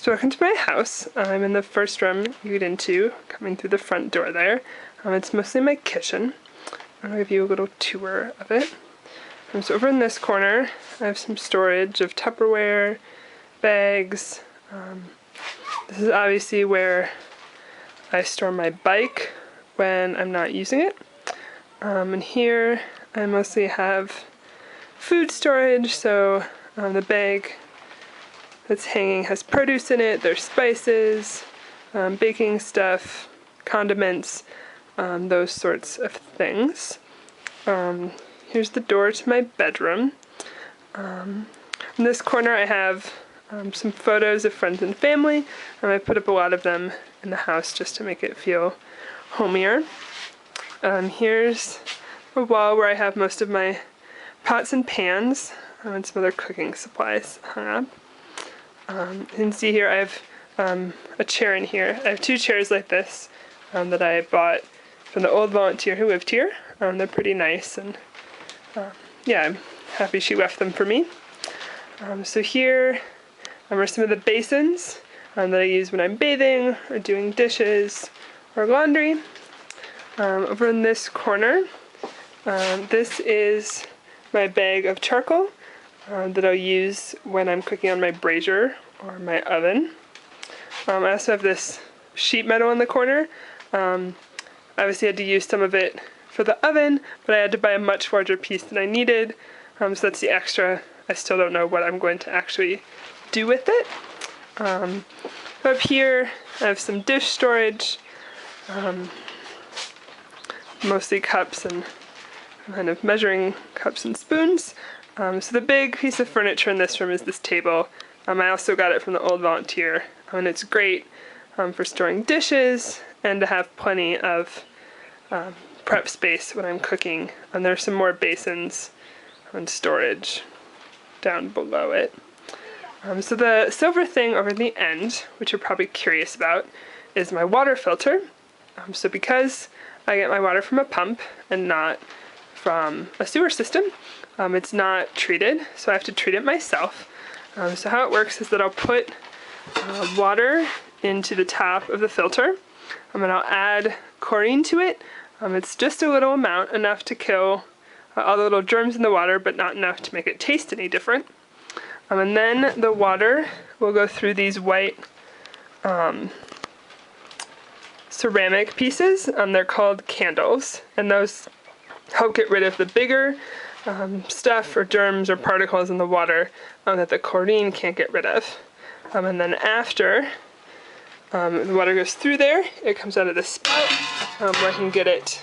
So welcome to my house. I'm in the first room you get into, coming through the front door there. It's mostly my kitchen. I'll give you a little tour of it. So over in this corner, I have some storage of Tupperware, bags. This is obviously where I store my bike when I'm not using it. And here I mostly have food storage, so the bag that's hanging has produce in it, there's spices, baking stuff, condiments, those sorts of things. Here's the door to my bedroom. In this corner I have some photos of friends and family, and I put up a lot of them in the house just to make it feel homier. Here's a wall where I have most of my pots and pans and some other cooking supplies hung up. You can see here I have a chair in here. I have two chairs like this that I bought from the old volunteer who lived here. They're pretty nice, and yeah, I'm happy she left them for me. So here are some of the basins that I use when I'm bathing or doing dishes or laundry. Over in this corner, this is my bag of charcoal that I'll use when I'm cooking on my brazier or my oven. I also have this sheet metal in the corner. Obviously I had to use some of it for the oven, but I had to buy a much larger piece than I needed, so that's the extra. I still don't know what I'm going to actually do with it. Up here I have some dish storage, mostly cups and kind of measuring cups and spoons. So the big piece of furniture in this room is this table. I also got it from the old volunteer, and it's great for storing dishes and to have plenty of prep space when I'm cooking. And there's some more basins and storage down below it. So the silver thing over the end, which you're probably curious about, is my water filter. So because I get my water from a pump and not from a sewer system, it's not treated, so I have to treat it myself. So how it works is that I'll put water into the top of the filter, and then I'll add chlorine to it. It's just a little amount, enough to kill all the little germs in the water, but not enough to make it taste any different. And then the water will go through these white ceramic pieces, they're called candles, and those help get rid of the bigger stuff or germs or particles in the water that the chlorine can't get rid of. And then after the water goes through there, it comes out of the spout where I can get it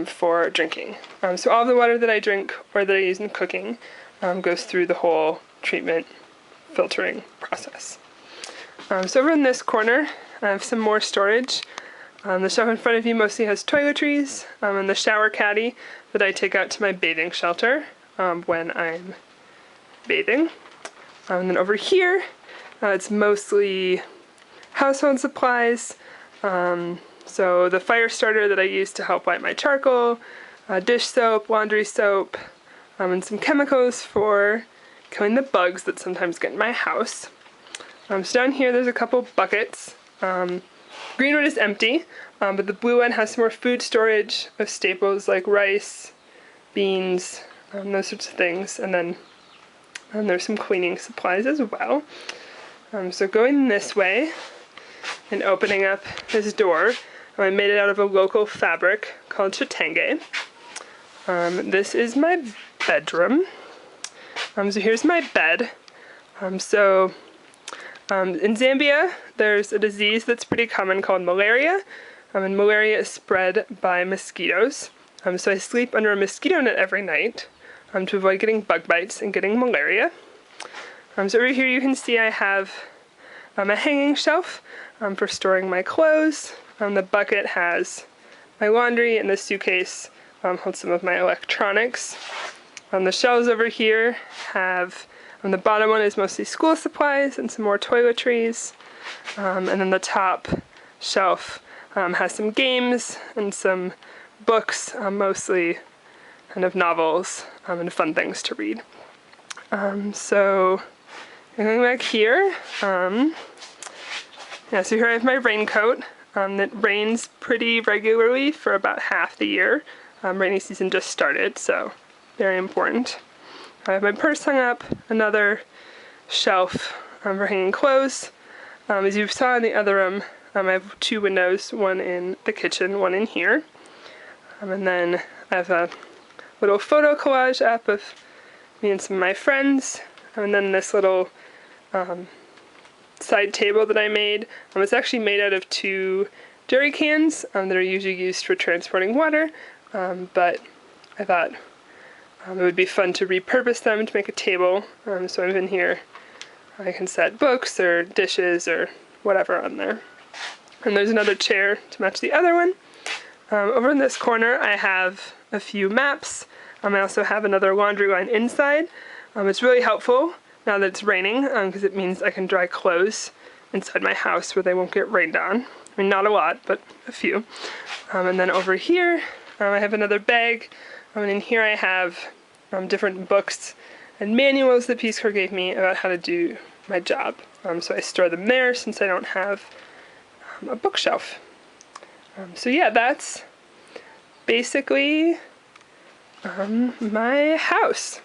for drinking. So all the water that I drink or that I use in cooking goes through the whole treatment filtering process. So over in this corner I have some more storage. The shelf in front of you mostly has toiletries and the shower caddy that I take out to my bathing shelter when I'm bathing. And then over here, it's mostly household supplies. So the fire starter that I use to help light my charcoal, dish soap, laundry soap, and some chemicals for killing the bugs that sometimes get in my house. So down here there's a couple buckets. Green one is empty, but the blue one has some more food storage of staples like rice, beans, those sorts of things, and then there's some cleaning supplies as well. So going this way and opening up this door, I made it out of a local fabric called chitenge. This is my bedroom. So here's my bed. In Zambia, there's a disease that's pretty common called malaria, and malaria is spread by mosquitoes. So I sleep under a mosquito net every night to avoid getting bug bites and getting malaria. So over here you can see I have a hanging shelf for storing my clothes. The bucket has my laundry, and the suitcase holds some of my electronics. The shelves over here have, the bottom one is mostly school supplies and some more toiletries. And then the top shelf has some games and some books, mostly kind of novels and fun things to read. So going back here, yeah, so here I have my raincoat. That rains pretty regularly for about half the year. Rainy season just started, so very important. I have my purse hung up, another shelf for hanging clothes. As you saw in the other room, I have 2 windows, one in the kitchen, one in here. And then I have a little photo collage up of me and some of my friends. And then this little side table that I made. It's actually made out of 2 jerry cans that are usually used for transporting water, but I thought it would be fun to repurpose them to make a table. So I'm in here. I can set books or dishes or whatever on there. And there's another chair to match the other one. Over in this corner I have a few maps. I also have another laundry line inside. It's really helpful now that it's raining, because it means I can dry clothes inside my house where they won't get rained on. I mean, not a lot, but a few. And then over here, I have another bag. And in here I have different books and manuals that Peace Corps gave me about how to do my job. So I store them there since I don't have a bookshelf. So yeah, that's basically my house.